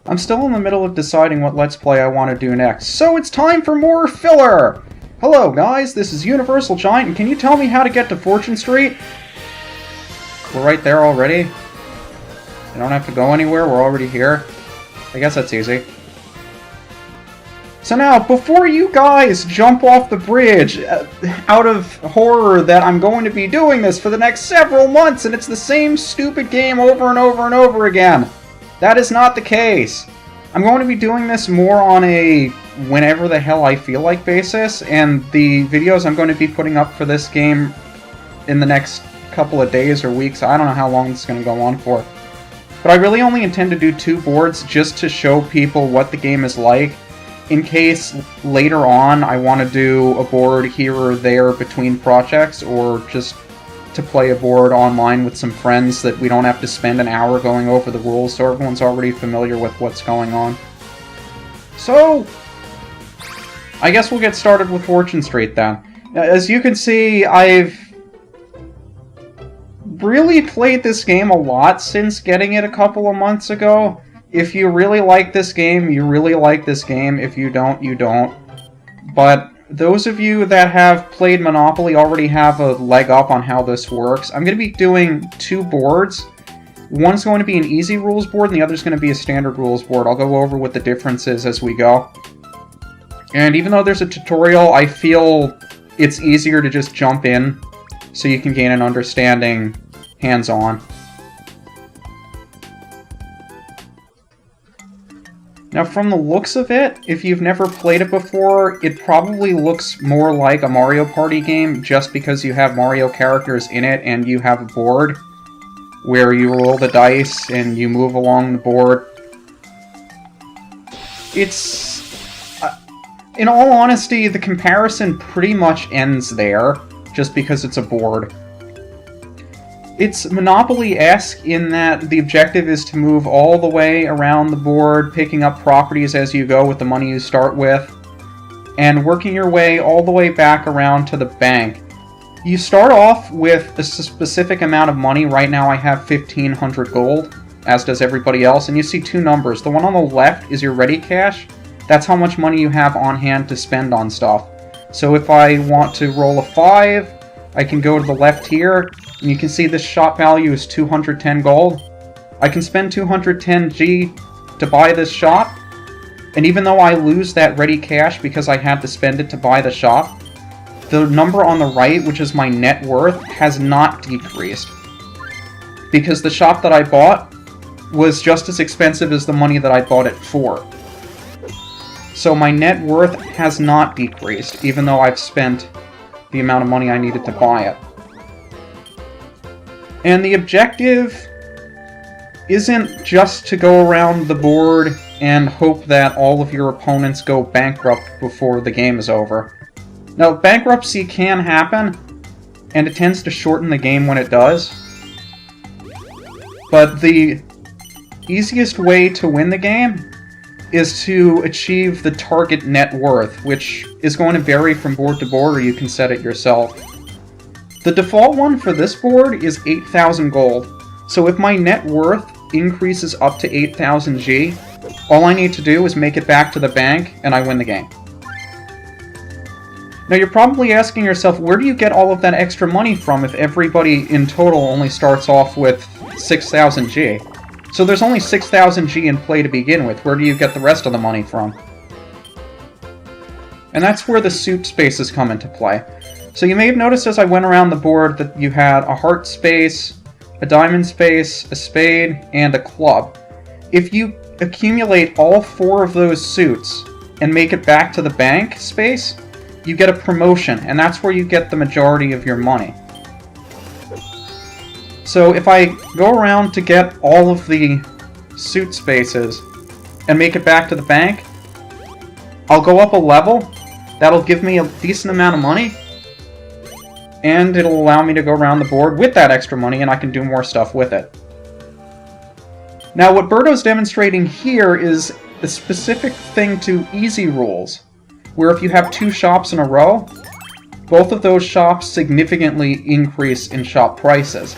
I'm still in the middle of deciding what Let's Play I want to do next, so it's time for more filler! Hello guys, this is UniversalGiant, and can you tell me how to get to Fortune Street? We're right there already. I don't have to go anywhere, we're already here. I guess that's easy. So now, before you guys jump off the bridge, out of horror that I'm going to be doing this for the next several months, and it's the same stupid game over and over and over again. That is not the case. I'm going to be doing this more on a whenever the hell I feel like basis, and the videos I'm going to be putting up for this game in the next couple of days or weeks, I don't know how long this is going to go on for. But I really only intend to do 2 boards just to show people what the game is like, in case later on I want to do a board here or there between projects, or just to play a board online with some friends that we don't have to spend an hour going over the rules, so everyone's already familiar with what's going on. So, I guess we'll get started with Fortune Street then. As you can see, I've really played this game a lot since getting it a couple of months ago. If you really like this game, you really like this game. If you don't, you don't. But those of you that have played Monopoly already have a leg up on how this works. I'm going to be doing 2 boards. One's going to be an easy rules board, and the other's going to be a standard rules board. I'll go over what the difference is as we go. And even though there's a tutorial, I feel it's easier to just jump in so you can gain an understanding hands-on. Now, from the looks of it, if you've never played it before, it probably looks more like a Mario Party game just because you have Mario characters in it and you have a board where you roll the dice and you move along the board. It's... in all honesty, the comparison pretty much ends there, just because it's a board. It's Monopoly-esque in that the objective is to move all the way around the board, picking up properties as you go with the money you start with, and working your way all the way back around to the bank. You start off with a specific amount of money. Right now I have 1,500 gold, as does everybody else, and you see 2 numbers. The one on the left is your ready cash. That's how much money you have on hand to spend on stuff. So if I want to roll a 5, I can go to the left here, and you can see this shop value is 210 gold. I can spend 210G to buy this shop, and even though I lose that ready cash because I had to spend it to buy the shop, the number on the right, which is my net worth, has not decreased. Because the shop that I bought was just as expensive as the money that I bought it for. So my net worth has not decreased, even though I've spent the amount of money I needed to buy it. And the objective isn't just to go around the board and hope that all of your opponents go bankrupt before the game is over. Now, bankruptcy can happen, and it tends to shorten the game when it does. But the easiest way to win the game is to achieve the target net worth, which is going to vary from board to board, or you can set it yourself. The default one for this board is 8,000 gold, so if my net worth increases up to 8,000 G, all I need to do is make it back to the bank, and I win the game. Now you're probably asking yourself, where do you get all of that extra money from if everybody in total only starts off with 6,000 G? So there's only 6,000 G in play to begin with. Where do you get the rest of the money from? And that's where the suit spaces come into play. So you may have noticed as I went around the board that you had a heart space, a diamond space, a spade, and a club. If you accumulate all 4 of those suits and make it back to the bank space, you get a promotion, and that's where you get the majority of your money. So if I go around to get all of the suit spaces and make it back to the bank, I'll go up a level. That'll give me a decent amount of money, and it'll allow me to go around the board with that extra money, and I can do more stuff with it. Now, what Berto's demonstrating here is a specific thing to easy rules, where if you have 2 shops in a row, both of those shops significantly increase in shop prices.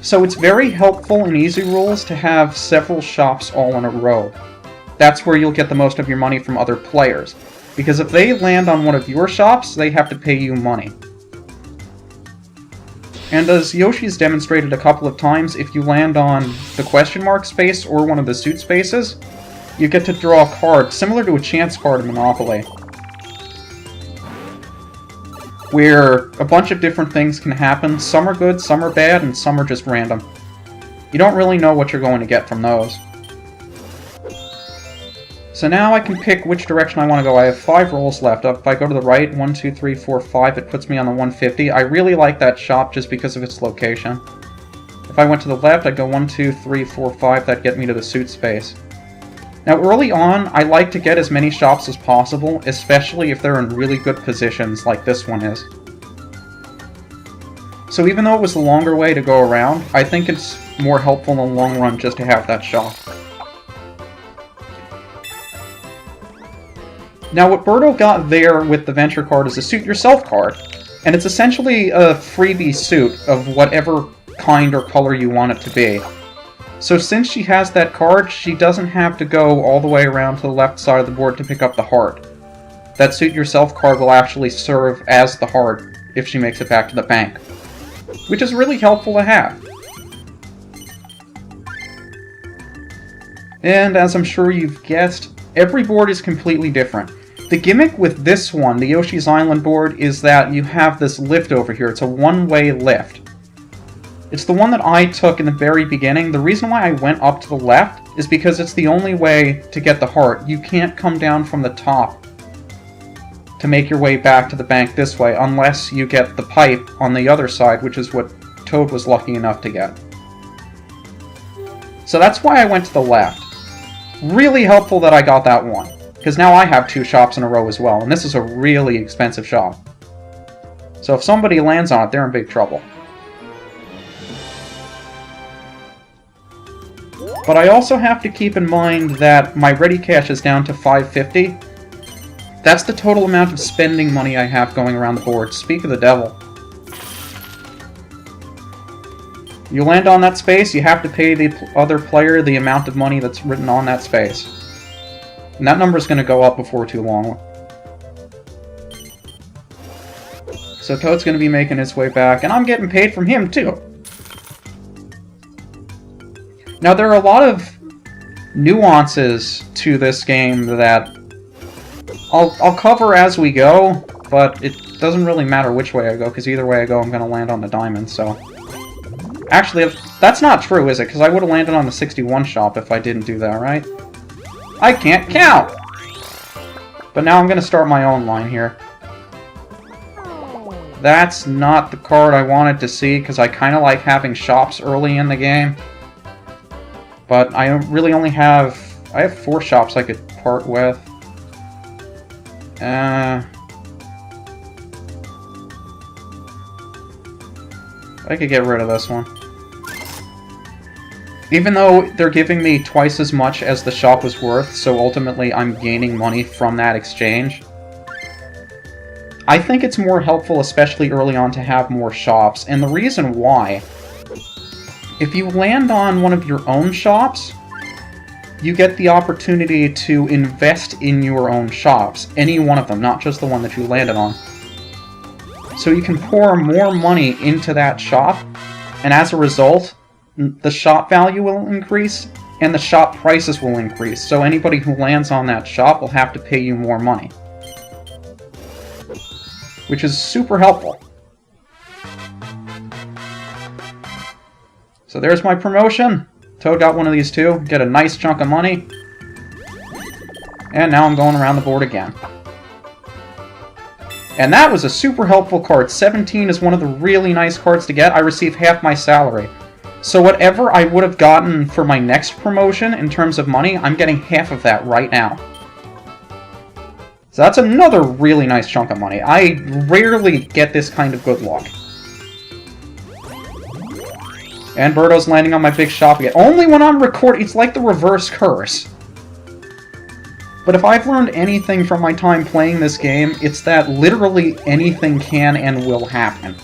So it's very helpful in easy rules to have several shops all in a row. That's where you'll get the most of your money from other players. Because if they land on one of your shops, they have to pay you money. And as Yoshi's demonstrated a couple of times, if you land on the question mark space or one of the suit spaces, you get to draw a card, similar to a chance card in Monopoly, where a bunch of different things can happen. Some are good, some are bad, and some are just random. You don't really know what you're going to get from those. So now I can pick which direction I want to go. I have 5 rolls left. If I go to the right, 1, 2, 3, 4, 5, it puts me on the 150. I really like that shop just because of its location. If I went to the left, I'd go 1, 2, 3, 4, 5. That'd get me to the suit space. Now, early on, I like to get as many shops as possible, especially if they're in really good positions like this one is. So even though it was the longer way to go around, I think it's more helpful in the long run just to have that shop. Now, what Birdo got there with the Venture card is a Suit Yourself card, and it's essentially a freebie suit of whatever kind or color you want it to be. So since she has that card, she doesn't have to go all the way around to the left side of the board to pick up the heart. That Suit Yourself card will actually serve as the heart if she makes it back to the bank, which is really helpful to have. And as I'm sure you've guessed, every board is completely different. The gimmick with this one, the Yoshi's Island board, is that you have this lift over here. It's a one-way lift. It's the one that I took in the very beginning. The reason why I went up to the left is because it's the only way to get the heart. You can't come down from the top to make your way back to the bank this way, unless you get the pipe on the other side, which is what Toad was lucky enough to get. So that's why I went to the left. Really helpful that I got that one, because now I have 2 shops in a row as well, and this is a really expensive shop. So if somebody lands on it, they're in big trouble. But I also have to keep in mind that my ready cash is down to 550. That's the total amount of spending money I have going around the board. Speak of the devil. You land on that space, you have to pay the other player the amount of money that's written on that space. And that number's going to go up before too long. So Toad's going to be making his way back, and I'm getting paid from him too. Now, there are a lot of nuances to this game that I'll cover as we go, but it doesn't really matter which way I go, because either way I go, I'm going to land on the diamond, so... Actually, that's not true, is it? Because I would have landed on the 61 shop if I didn't do that, right? I can't count! But now I'm going to start my own line here. That's not the card I wanted to see, because I kind of like having shops early in the game. But I really only have... I have 4 shops I could part with. I could get rid of this one. Even though they're giving me twice as much as the shop was worth, so ultimately I'm gaining money from that exchange, I think it's more helpful, especially early on, to have more shops. And the reason why... If you land on one of your own shops, you get the opportunity to invest in your own shops. Any one of them, not just the one that you landed on. So you can pour more money into that shop, and as a result, the shop value will increase, and the shop prices will increase. So anybody who lands on that shop will have to pay you more money. Which is super helpful. So there's my promotion. Toad got one of these too. Get a nice chunk of money. And now I'm going around the board again. And that was a super helpful card. 17 is one of the really nice cards to get. I receive half my salary. So whatever I would have gotten for my next promotion in terms of money, I'm getting half of that right now. So that's another really nice chunk of money. I rarely get this kind of good luck. And Birdo's landing on my big shop again. Only when I'm recording. It's like the reverse curse. But if I've learned anything from my time playing this game, it's that literally anything can and will happen.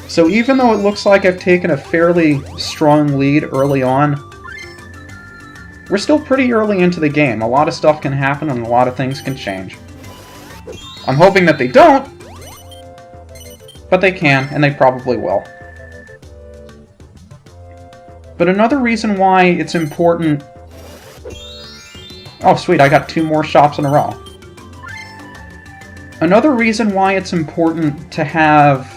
So even though it looks like I've taken a fairly strong lead early on, we're still pretty early into the game. A lot of stuff can happen and a lot of things can change. I'm hoping that they don't, but they can, and they probably will. But another reason why it's important... Oh, sweet, I got 2 more shops in a row. Another reason why it's important to have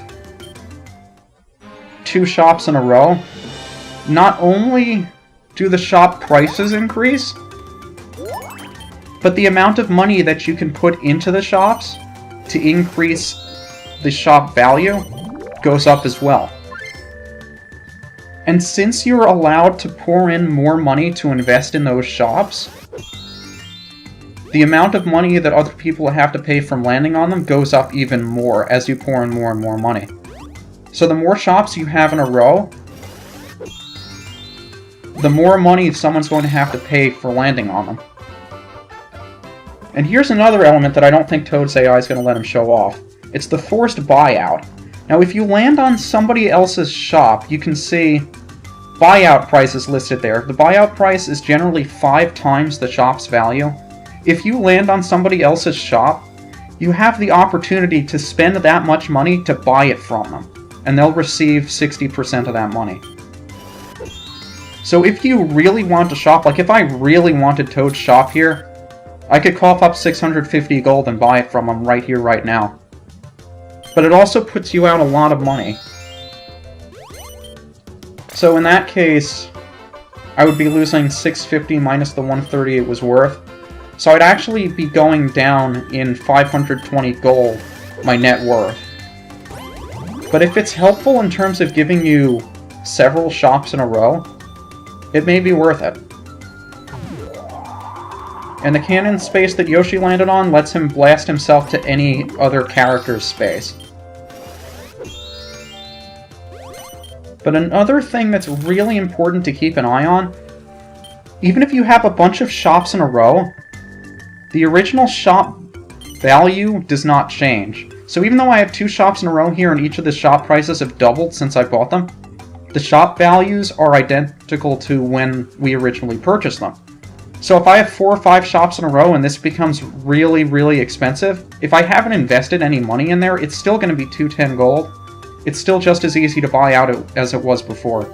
2 shops in a row, not only do the shop prices increase, but the amount of money that you can put into the shops to increase the shop value goes up as well. And since you're allowed to pour in more money to invest in those shops, the amount of money that other people have to pay from landing on them goes up even more as you pour in more and more money. So the more shops you have in a row, the more money someone's going to have to pay for landing on them. And here's another element that I don't think Toad's AI is going to let him show off. It's the forced buyout. Now, if you land on somebody else's shop, you can see buyout prices listed there. The buyout price is generally 5 times the shop's value. If you land on somebody else's shop, you have the opportunity to spend that much money to buy it from them, and they'll receive 60% of that money. So if you really want to shop, like if I really wanted Toad's shop here, I could cough up 650 gold and buy it from him right here, right now. But it also puts you out a lot of money. So in that case, I would be losing 650 minus the 130 it was worth. So I'd actually be going down in 520 gold, my net worth. But if it's helpful in terms of giving you several shops in a row, it may be worth it. And the cannon space that Yoshi landed on lets him blast himself to any other character's space. But another thing that's really important to keep an eye on, even if you have a bunch of shops in a row, the original shop value does not change. So even though I have 2 shops in a row here and each of the shop prices have doubled since I bought them, the shop values are identical to when we originally purchased them. So if I have 4 or 5 shops in a row and this becomes really, really expensive, if I haven't invested any money in there, it's still going to be 210 gold. It's still just as easy to buy out as it was before.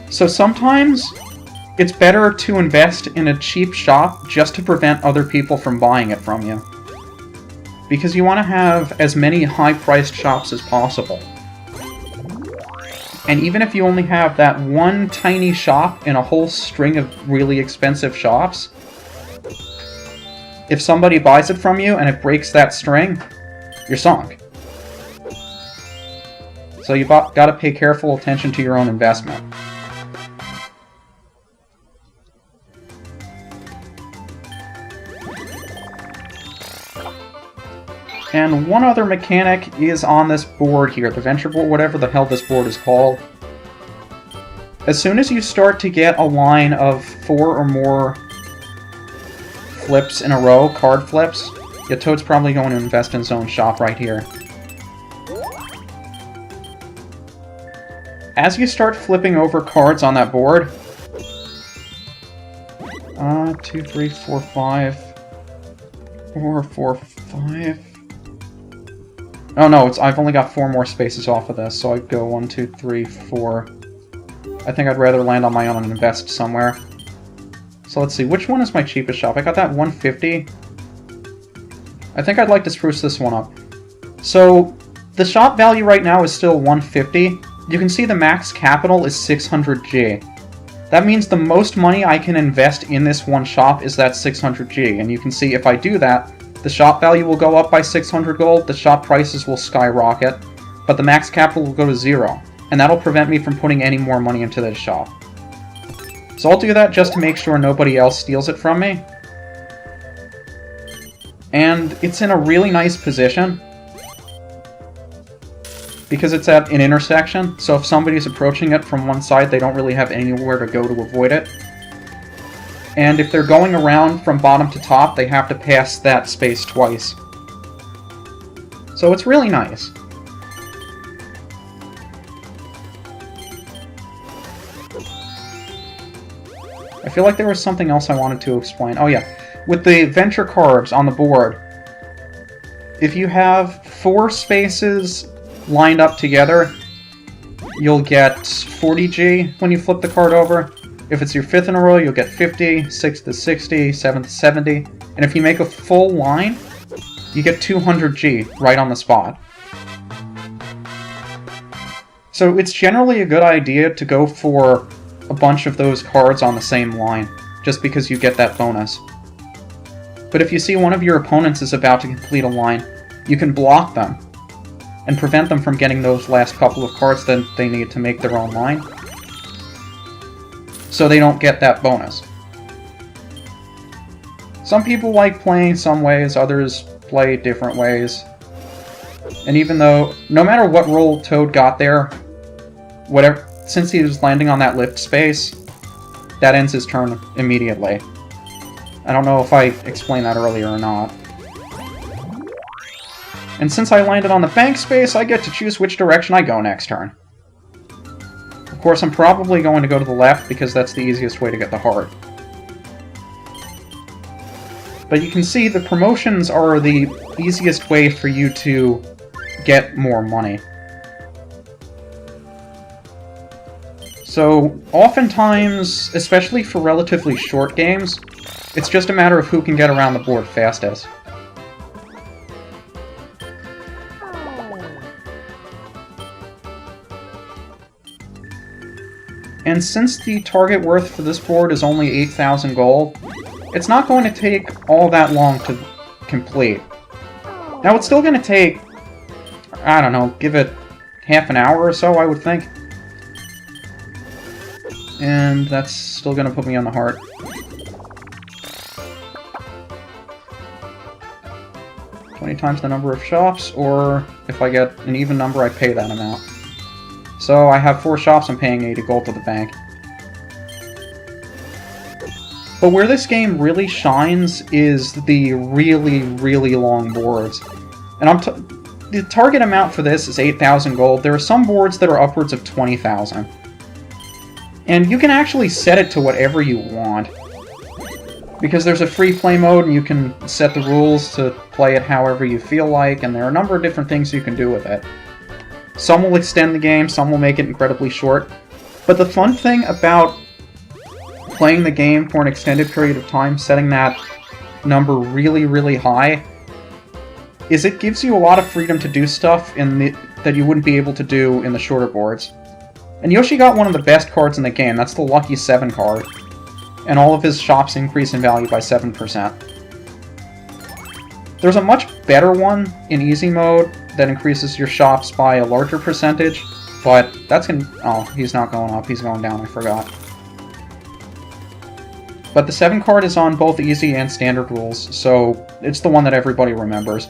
So sometimes it's better to invest in a cheap shop just to prevent other people from buying it from you. Because you want to have as many high-priced shops as possible. And even if you only have that one tiny shop in a whole string of really expensive shops, if somebody buys it from you and it breaks that string, you're sunk. So you gotta pay careful attention to your own investment. And one other mechanic is on this board here, the venture board, whatever the hell this board is called. As soon as you start to get a line of 4 or more flips in a row, card flips, yeah, Toad's probably going to invest in his own shop right here. As you start flipping over cards on that board, 2, 3, 4, 5, 4, 4, 5... Oh no, I've only got 4 more spaces off of this, so I'd go 1, 2, 3, 4. I think I'd rather land on my own and invest somewhere. So let's see, which one is my cheapest shop? I got that 150. I think I'd like to spruce this one up. So, the shop value right now is still 150. You can see the max capital is 600G. That means the most money I can invest in this one shop is that 600G, and you can see if I do that, the shop value will go up by 600 gold, the shop prices will skyrocket, but the max capital will go to 0, and that'll prevent me from putting any more money into this shop. So I'll do that just to make sure nobody else steals it from me. And it's in a really nice position, because it's at an intersection, so if somebody's approaching it from one side, they don't really have anywhere to go to avoid it. And if they're going around from bottom to top, they have to pass that space twice. So it's really nice. I feel like there was something else I wanted to explain. Oh yeah, with the venture cards on the board, if you have 4 spaces lined up together, you'll get 40G when you flip the card over. If it's your 5th in a row, you'll get 50, 6th is 60, 7th 70, and if you make a full line, you get 200G right on the spot. So it's generally a good idea to go for a bunch of those cards on the same line, just because you get that bonus. But if you see one of your opponents is about to complete a line, you can block them and prevent them from getting those last couple of cards that they need to make their own line, so they don't get that bonus. Some people like playing some ways, others play different ways. And even though, no matter what roll Toad got there, since he was landing on that lift space, that ends his turn immediately. I don't know if I explained that earlier or not. And since I landed on the bank space, I get to choose which direction I go next turn. Of course, I'm probably going to go to the left because that's the easiest way to get the heart. But you can see the promotions are the easiest way for you to get more money. So, oftentimes, especially for relatively short games, it's just a matter of who can get around the board fastest. And since the target worth for this board is only 8,000 gold, it's not going to take all that long to complete. Now, it's still going to take, I don't know, give it half an hour or so, I would think. And that's still going to put me on the heart. Times the number of shops, or if I get an even number, I pay that amount. So I have 4 shops, I'm paying 80 gold to the bank. But where this game really shines is the really, really long boards. And the target amount for this is 8,000 gold. There are some boards that are upwards of 20,000. And you can actually set it to whatever you want. Because there's a free play mode, and you can set the rules to play it however you feel like, and there are a number of different things you can do with it. Some will extend the game, some will make it incredibly short. But the fun thing about playing the game for an extended period of time, setting that number really, really high, is it gives you a lot of freedom to do stuff that you wouldn't be able to do in the shorter boards. And Yoshi got one of the best cards in the game, that's the Lucky 7 card. And all of his shops increase in value by 7%. There's a much better one in easy mode that increases your shops by a larger percentage, but that's oh, he's not going up, he's going down, I forgot. But the 7 card is on both easy and standard rules, so it's the one that everybody remembers.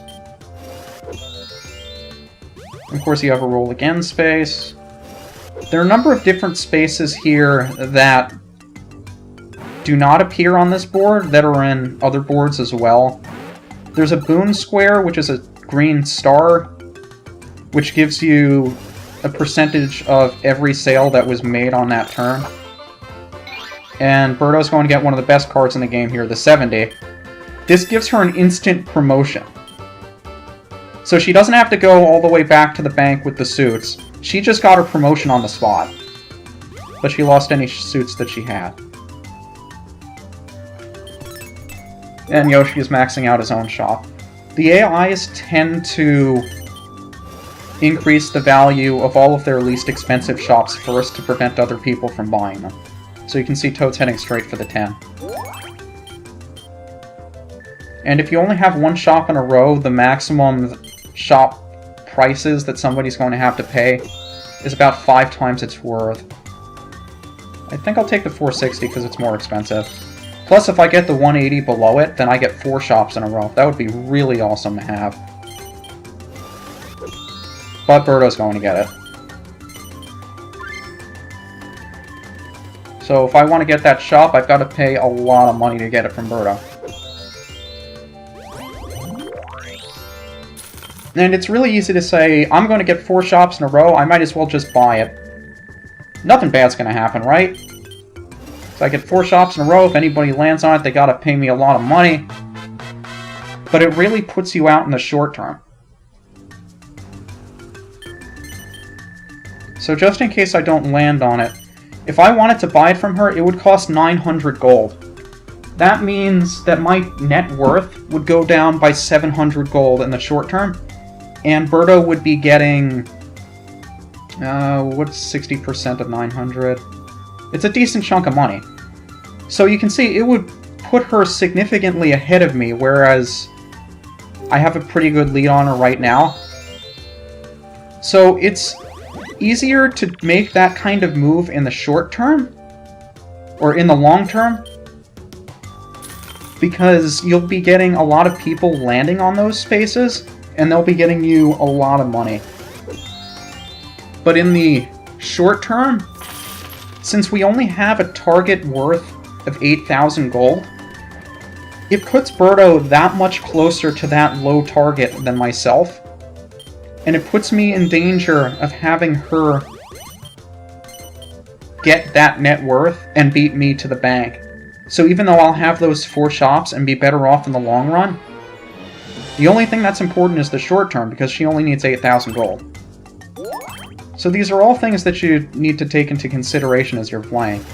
Of course, you have a roll again space. There are a number of different spaces here that do not appear on this board that are in other boards as well. There's a boon square, which is a green star, which gives you a percentage of every sale that was made on that turn. And Birdo's going to get one of the best cards in the game here, the 70. This gives her an instant promotion. So she doesn't have to go all the way back to the bank with the suits. She just got her promotion on the spot. But she lost any suits that she had. And Yoshi is maxing out his own shop. The AIs tend to increase the value of all of their least expensive shops first to prevent other people from buying them. So you can see Toad's heading straight for the 10. And if you only have one shop in a row, the maximum shop prices that somebody's going to have to pay is about 5 times its worth. I think I'll take the 460 because it's more expensive. Plus, if I get the 180 below it, then I get 4 shops in a row. That would be really awesome to have. But Birdo's going to get it. So if I want to get that shop, I've got to pay a lot of money to get it from Birdo. And it's really easy to say, I'm going to get 4 shops in a row, I might as well just buy it. Nothing bad's going to happen, right? So I get 4 shops in a row. If anybody lands on it, they gotta pay me a lot of money. But it really puts you out in the short term. So just in case I don't land on it, if I wanted to buy it from her, it would cost 900 gold. That means that my net worth would go down by 700 gold in the short term, and Birdo would be getting... what's 60% of 900? It's a decent chunk of money. So you can see it would put her significantly ahead of me, whereas I have a pretty good lead on her right now. So it's easier to make that kind of move in the short term, or in the long term, because you'll be getting a lot of people landing on those spaces, and they'll be getting you a lot of money. But in the short term, since we only have a target worth of 8,000 gold, it puts Birdo that much closer to that low target than myself, and it puts me in danger of having her get that net worth and beat me to the bank. So even though I'll have those 4 shops and be better off in the long run, the only thing that's important is the short term, because she only needs 8,000 gold. So these are all things that you need to take into consideration as you're playing.